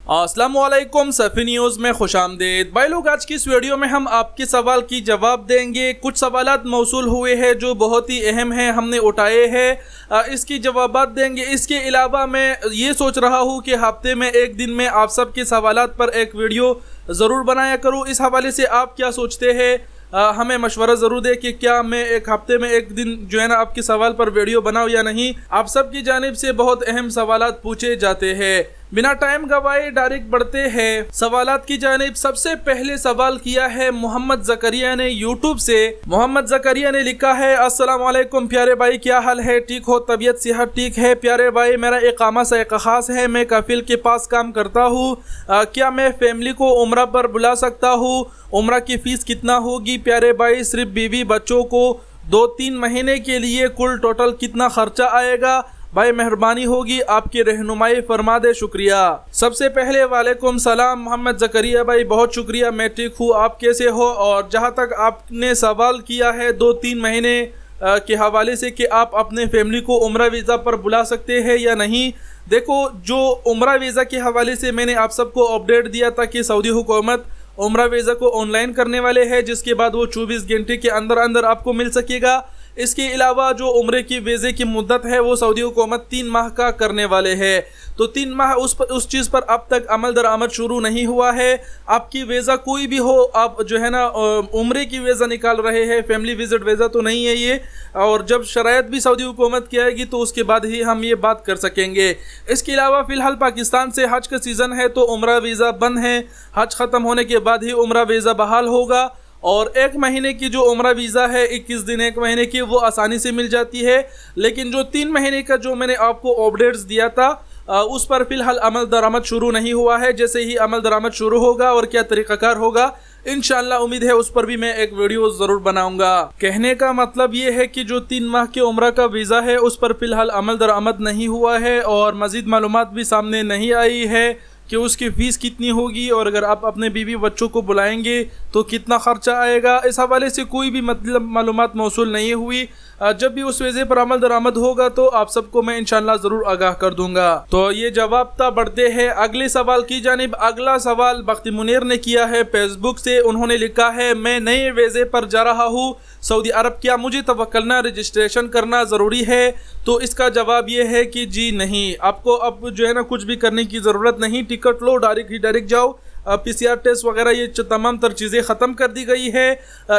अस्सलामुअलैकुम सफ़ी न्यूज़ में खुशामदीद। भाई लोग, आज की इस वीडियो में हम आपके सवाल की जवाब देंगे। कुछ सवालात मौसूल हुए हैं जो बहुत ही अहम हैं, हमने उठाए हैं, इसकी जवाबात देंगे। इसके अलावा मैं ये सोच रहा हूँ कि हफ्ते में एक दिन में आप सब के सवालात पर एक वीडियो ज़रूर बनाया करूँ। इस हवाले से आप क्या सोचते हैं, हमें मशवरा ज़रूर दे कि क्या मैं एक हफ्ते में एक दिन जो है ना आपके सवाल पर वीडियो बनाऊँ या नहीं। आप सब की जानिब से बहुत अहम सवालात पूछे जाते हैं। बिना टाइम गवाए डायरेक्ट बढ़ते हैं सवालात की जानिब। सबसे पहले सवाल किया है मोहम्मद जकरिया ने यूट्यूब से। मोहम्मद जकरिया ने लिखा है, अस्सलाम वालेकुम प्यारे भाई, क्या हाल है? ठीक हो? तबीयत सेहत ठीक है? प्यारे भाई, मेरा इकामा साइक़ ख़ास है, मैं कफील के पास काम करता हूँ। क्या मैं फैमिली को उम्रा पर बुला सकता हूँ? उम्रा की फ़ीस कितना होगी? प्यारे भाई, सिर्फ बीवी बच्चों को 2-3 महीने के लिए कुल टोटल कितना खर्चा आएगा? भाई मेहरबानी होगी आपकी रहनुमाई फरमा दे, शुक्रिया। सबसे पहले वालेकुम सलाम मोहम्मद जकरिया भाई, बहुत शुक्रिया, मैं ठीक हूँ, आप कैसे हो? और जहाँ तक आपने सवाल किया है 2-3 महीने के हवाले से कि आप अपने फैमिली को उम्रा वीज़ा पर बुला सकते हैं या नहीं। देखो, जो उम्रा वीज़ा के हवाले से मैंने आप सबको अपडेट दिया था कि सऊदी हुकूमत उम्रा वीज़ा को ऑनलाइन करने वाले हैं, जिसके बाद वो 24 घंटे के अंदर अंदर आपको मिल सकेगा। इसके अलावा जो उम्रे की वीज़े की मुद्दत है वो सऊदी हुकूमत 3 माह का करने वाले हैं, तो 3 माह उस चीज़ पर अब तक अमल दरामद शुरू नहीं हुआ है। आपकी वीज़ा कोई भी हो, आप जो है ना उम्रे की वीज़ा निकाल रहे हैं, फैमिली विजिट वीज़ा तो नहीं है ये। और जब शरायत भी सऊदी हुकूमत की आएगी तो उसके बाद ही हम ये बात कर सकेंगे। इसके अलावा फ़िलहाल पाकिस्तान से हज का सीज़न है तो उम्रा वीज़ा बंद है, हज ख़त्म होने के बाद ही उम्रा वीज़ा बहाल होगा। और 1 महीने की जो उम्रा वीज़ा है 21 दिन 1 महीने की, वो आसानी से मिल जाती है। लेकिन जो 3 महीने का जो मैंने आपको अपडेट्स दिया था उस पर फ़िलहाल अमल दरामद शुरू नहीं हुआ है। जैसे ही अमल दरामद शुरू होगा और क्या तरीक़ाकार होगा, इंशाअल्लाह उम्मीद है उस पर भी मैं एक वीडियो ज़रूर बनाऊंगा। कहने का मतलब ये है कि जो 3 माह के उम्रा का वीज़ा है उस पर फ़िलहाल अमल दरामद नहीं हुआ है और मज़ीद मालूमात भी सामने नहीं आई है कि उसकी फ़ीस कितनी होगी और अगर आप अपने बीवी बच्चों को बुलाएंगे तो कितना ख़र्चा आएगा। इस हवाले से कोई भी मतलब मालूमात मौसूल नहीं हुई। जब भी उस वीज़े पर अमल दरामद होगा तो आप सबको मैं इंशाल्लाह ज़रूर आगाह कर दूंगा। तो ये जवाब था। बढ़ते हैं अगले सवाल की जानिब। अगला सवाल बख्ती मुनीर ने किया है फेसबुक से। उन्होंने लिखा है, मैं नए वीज़े पर जा रहा हूँ सऊदी अरब, क्या मुझे तवक्कलना रजिस्ट्रेशन करना ज़रूरी है? तो इसका जवाब ये है कि जी नहीं, आपको अब जो है ना कुछ भी करने की ज़रूरत नहीं। टिकट लो, डायरेक्ट जाओ। PCR टेस्ट वगैरह ये तमाम तर चीज़ें ख़त्म कर दी गई है।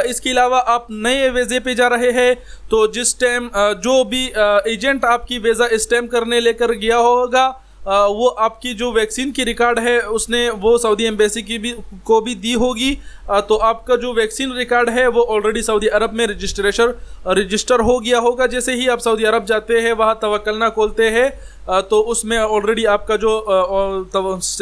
इसके अलावा आप नए वीज़े पे जा रहे हैं तो जिस टाइम जो भी एजेंट आपकी वीज़ा स्टैम्प करने लेकर गया होगा वो आपकी जो वैक्सीन की रिकॉर्ड है उसने वो सऊदी एम्बेसी को भी दी होगी। तो आपका जो वैक्सीन रिकॉर्ड है वो ऑलरेडी सऊदी अरब में रजिस्टर हो गया होगा। जैसे ही आप सऊदी अरब जाते हैं वहाँ तवक्कलना खोलते हैं तो उसमें ऑलरेडी आपका जो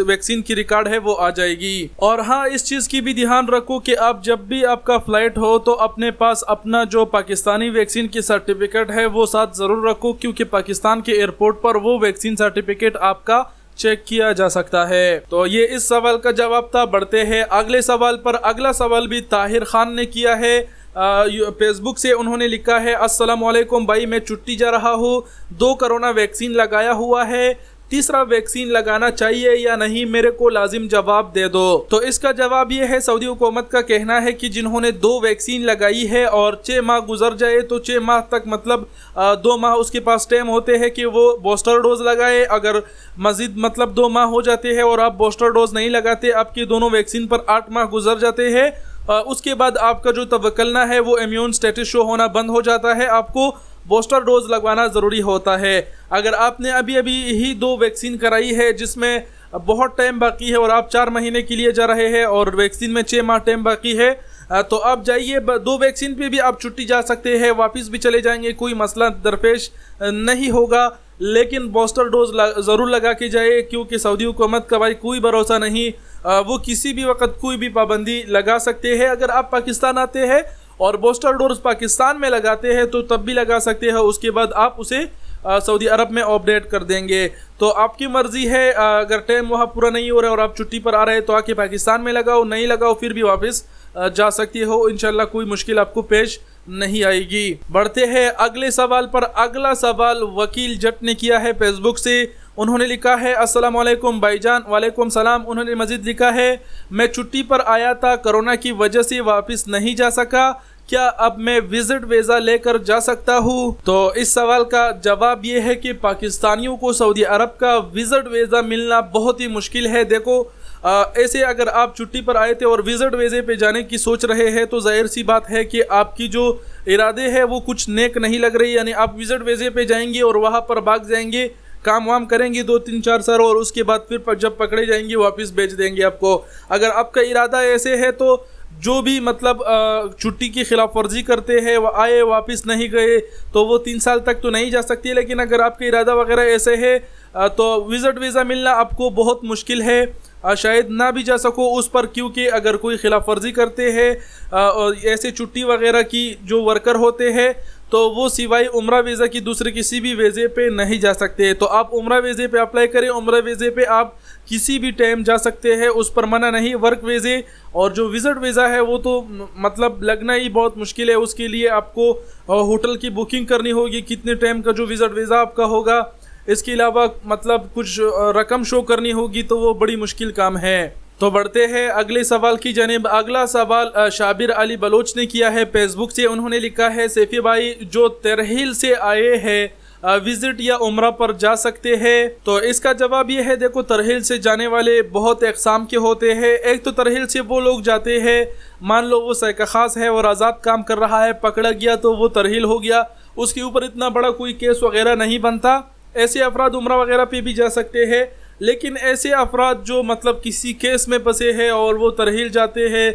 वैक्सीन की रिकॉर्ड है वो आ जाएगी। और हाँ, इस चीज़ की भी ध्यान रखो कि आप जब भी आपका फ़्लाइट हो तो अपने पास अपना जो पाकिस्तानी वैक्सीन की सर्टिफिकेट है वो साथ ज़रूर रखो, क्योंकि पाकिस्तान के एयरपोर्ट पर वो वैक्सीन सर्टिफिकेट आपका चेक किया जा सकता है। तो ये इस सवाल का जवाब था। बढ़ते हैं अगले सवाल पर। अगला सवाल भी ताहिर खान ने किया है फेसबुक से। उन्होंने लिखा है, अस्सलाम वालेकुम भाई, मैं छुट्टी जा रहा हूँ, 2 कोरोना वैक्सीन लगाया हुआ है, तीसरा वैक्सीन लगाना चाहिए या नहीं, मेरे को लाजिम जवाब दे दो। तो इसका जवाब ये है, सऊदी हुकूमत का कहना है कि जिन्होंने 2 वैक्सीन लगाई है और 6 माह गुजर जाए तो 6 माह तक मतलब 2 माह उसके पास टाइम होते हैं कि वो बूस्टर डोज लगाए। अगर मज़ीद मतलब 2 माह हो जाते हैं और आप बूस्टर डोज नहीं लगाते, आपके दोनों वैक्सीन पर 8 माह गुजर जाते हैं, उसके बाद आपका जो तवक्कलना है वो इम्यून स्टेटस शो होना बंद हो जाता है। आपको बूस्टर डोज लगवाना ज़रूरी होता है। अगर आपने अभी ही 2 वैक्सीन कराई है जिसमें बहुत टाइम बाकी है और आप 4 महीने के लिए जा रहे हैं और वैक्सीन में 6 माह टाइम बाकी है, तो आप जाइए। 2 वैक्सीन पे भी आप छुट्टी जा सकते हैं, वापस भी चले जाएंगे, कोई मसला दरपेश नहीं होगा। लेकिन बूस्टर डोज ज़रूर लगा के जाए, क्योंकि सऊदी हुकूमत का भाई कोई भरोसा नहीं, वो किसी भी वक्त कोई भी पाबंदी लगा सकते हैं। अगर आप पाकिस्तान आते हैं और बूस्टर डोज पाकिस्तान में लगाते हैं तो तब भी लगा सकते हैं, उसके बाद आप उसे सऊदी अरब में अपडेट कर देंगे। तो आपकी मर्ज़ी है, अगर टाइम वहाँ पूरा नहीं हो रहा और आप छुट्टी पर आ रहे हैं तो आके पाकिस्तान में लगाओ, नहीं लगाओ फिर भी वापस जा सकती हो। इंशाल्लाह कोई मुश्किल आपको पेश नहीं आएगी। बढ़ते हैं अगले सवाल पर। अगला सवाल वकील जट ने किया है फेसबुक से। उन्होंने लिखा है अस्सलाम वालेकुम भाईजान। वालेकुम सलाम। उन्होंने मज़ीद लिखा है मैं छुट्टी पर आया था, कोरोना की वजह से वापस नहीं जा सका, क्या अब मैं विजिट वीज़ा लेकर जा सकता हूँ? तो इस सवाल का जवाब ये है कि पाकिस्तानियों को सऊदी अरब का विजिट वीज़ा मिलना बहुत ही मुश्किल है। देखो ऐसे अगर आप छुट्टी पर आए थे और विजिट वीज़े पे जाने की सोच रहे हैं तो जाहिर सी बात है कि आपकी जो इरादे है वो कुछ नेक नहीं लग रही। यानी आप विजिट वीज़े पे जाएंगे और वहाँ पर भाग जाएंगे, काम वाम करेंगे 2-3-4 साल और उसके बाद फिर जब पकड़े जाएंगे वापस भेज देंगे आपको। अगर आपका इरादा ऐसे है तो जो भी मतलब छुट्टी की खिलाफ वर्जी करते हैं वो आए वापस नहीं गए तो वो 3 साल तक तो नहीं जा सकती। लेकिन अगर आपका इरादा वगैरह ऐसे है तो विजिट वीज़ा मिलना आपको बहुत मुश्किल है, शायद ना भी जा सको उस पर, क्योंकि अगर कोई खिलाफ वर्जी करते हैं ऐसे छुट्टी वगैरह की जो वर्कर होते हैं तो वो सिवाय उम्रा वीज़ा की दूसरे किसी भी वीज़े पे नहीं जा सकते। तो आप उम्रा वीज़े पे अप्लाई करें, उम्रा वीज़े पे आप किसी भी टाइम जा सकते हैं, उस पर मना नहीं। वर्क वीज़े और जो विजिट वीज़ा है वो तो मतलब लगना ही बहुत मुश्किल है। उसके लिए आपको होटल की बुकिंग करनी होगी, कितने टाइम का जो विजिट वीज़ा आपका होगा, इसके अलावा मतलब कुछ रकम शो करनी होगी, तो वो बड़ी मुश्किल काम है। तो बढ़ते हैं अगले सवाल की जानिब। अगला सवाल शाबिर अली बलोच ने किया है फेसबुक से। उन्होंने लिखा है सैफी भाई जो तरहील से आए हैं विजिट या उम्रा पर जा सकते हैं? तो इसका जवाब ये है, देखो तरहील से जाने वाले बहुत अक़साम के होते हैं। एक तो तरहील से वो लोग जाते हैं, मान लो वो सैका ख़ास है और आज़ाद काम कर रहा है, पकड़ा गया तो वो तरहील हो गया, उसके ऊपर इतना बड़ा कोई केस वगैरह नहीं बनता। ऐसे अफराद उम्रा वगैरह पे भी जा सकते हैं। लेकिन ऐसे अफराद जो मतलब किसी केस में फंसे हैं और वो तरहील जाते हैं,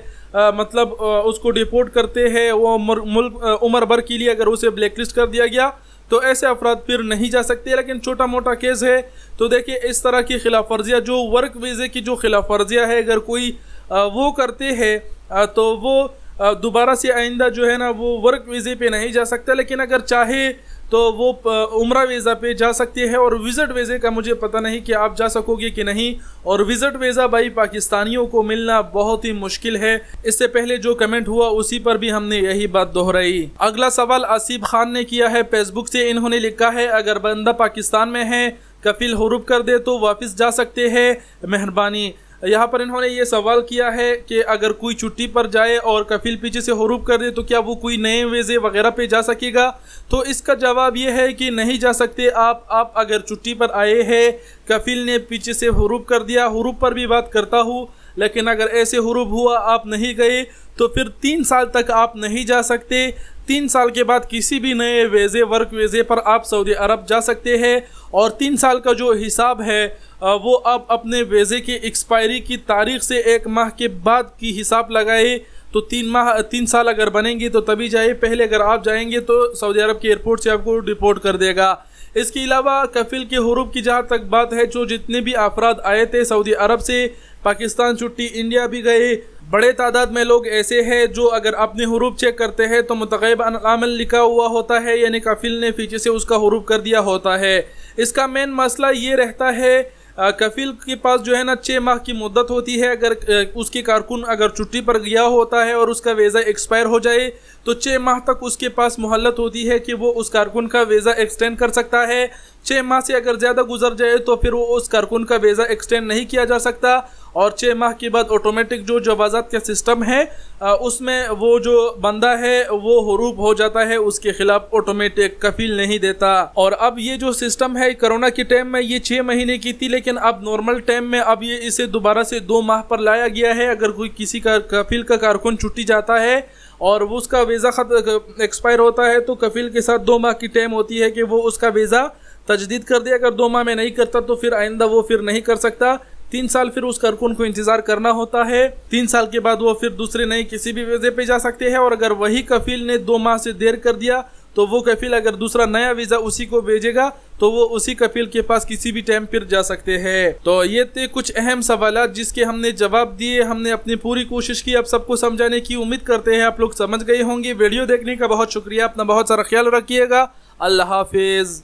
मतलब उसको डिपोर्ट करते हैं, वो मुल्क उम्र भर के लिए अगर उसे ब्लैकलिस्ट कर दिया गया तो ऐसे अफराद फिर नहीं जा सकते। लेकिन छोटा मोटा केस है तो देखिए इस तरह की खिलाफ वर्जियाँ, जो वर्क वीज़े की जो खिलाफ वर्जियाँ है, अगर कोई वो करते हैं तो वो दोबारा से आइंदा जो है ना वो वर्क वीज़े पे नहीं जा सकता। लेकिन अगर चाहे तो वो उम्रा वीज़ा पे जा सकते हैं। और विजिट वीज़े का मुझे पता नहीं कि आप जा सकोगे कि नहीं। और विजिट वीज़ा भाई पाकिस्तानियों को मिलना बहुत ही मुश्किल है। इससे पहले जो कमेंट हुआ उसी पर भी हमने यही बात दोहराई। अगला सवाल आसिफ खान ने किया है फेसबुक से। इन्होंने लिखा है अगर बंदा पाकिस्तान में है, कफिल हुरूब कर दे तो वापस जा सकते हैं, मेहरबानी। यहाँ पर इन्होंने ये सवाल किया है कि अगर कोई छुट्टी पर जाए और कफिल पीछे से हुरूब कर दे तो क्या वो कोई नए वीज़े वगैरह पे जा सकेगा? तो इसका जवाब ये है कि नहीं जा सकते आप अगर छुट्टी पर आए हैं, कफिल ने पीछे से हुरूब कर दिया, हुरूब पर भी बात करता हूँ, लेकिन अगर ऐसे हुरूब हुआ आप नहीं गए तो फिर 3 साल तक आप नहीं जा सकते। 3 साल के बाद किसी भी नए वीज़े वर्क वीज़े पर आप सऊदी अरब जा सकते हैं। और 3 साल का जो हिसाब है वो आप अपने वीज़े के एक्सपायरी की तारीख़ से 1 माह के बाद की हिसाब लगाए तो 3 साल अगर बनेंगे तो तभी जाए। पहले अगर आप जाएंगे तो सऊदी अरब के एयरपोर्ट से आपको डिपोर्ट कर देगा। इसके अलावा कफिल के हुरूब की जहाँ तक बात है, जो जितने भी अफराद आए थे सऊदी अरब से पाकिस्तान छुट्टी, इंडिया भी गए, बड़े तादाद में लोग ऐसे हैं जो अगर अपने हुरूब चेक करते हैं तो मुतग़य्यब अल-अमल लिखा हुआ होता है, यानी कफिल ने पीछे से उसका हुरूब कर दिया होता है। इसका मेन मसला ये रहता है कफिल के पास जो है ना 6 माह की मुद्दत होती है। अगर उसके कारकुन अगर छुट्टी पर गया होता है और उसका वीज़ा एक्सपायर हो जाए तो 6 माह तक उसके पास मोहलत होती है कि वो उस कारकुन का वीज़ा एक्सटेंड कर सकता है। 6 माह से अगर ज़्यादा गुजर जाए तो फिर वो उस कारकुन का वीज़ा एक्सटेंड नहीं किया जा सकता। और 6 माह के बाद ऑटोमेटिक जो जवाज़ात का सिस्टम है उसमें वो जो बंदा है वो हुरूब हो जाता है, उसके खिलाफ ऑटोमेटिक कफील नहीं देता। और अब ये जो सिस्टम है कोरोना के टाइम में ये 6 महीने की थी, लेकिन अब नॉर्मल टाइम में अब ये इसे दोबारा से 2 माह पर लाया गया है। अगर कोई किसी का कफील का कारकुन छुट्टी जाता है और वो उसका वीज़ा एक्सपायर होता है तो कफील के साथ 2 माह की टाइम होती है कि वो उसका वीज़ा तजदीद कर दे। अगर 2 माह में नहीं करता तो फिर आइंदा वो फिर नहीं कर सकता। 3 साल फिर उस कारकुन को इंतज़ार करना होता है। 3 साल के बाद वो फिर दूसरे नए किसी भी वीज़े पे जा सकते हैं। और अगर वही कफील ने 2 माह से देर कर दिया तो वो कफील अगर दूसरा नया वीज़ा उसी को भेजेगा तो वो उसी कफील के पास किसी भी टाइम फिर जा सकते हैं। तो ये थे कुछ अहम सवालात जिसके हमने जवाब दिए। हमने अपनी पूरी कोशिश की आप सबको समझाने की, उम्मीद करते हैं आप लोग समझ गए होंगे। वीडियो देखने का बहुत शुक्रिया। अपना बहुत सारा ख्याल रखिएगा। अल्लाह हाफिज़।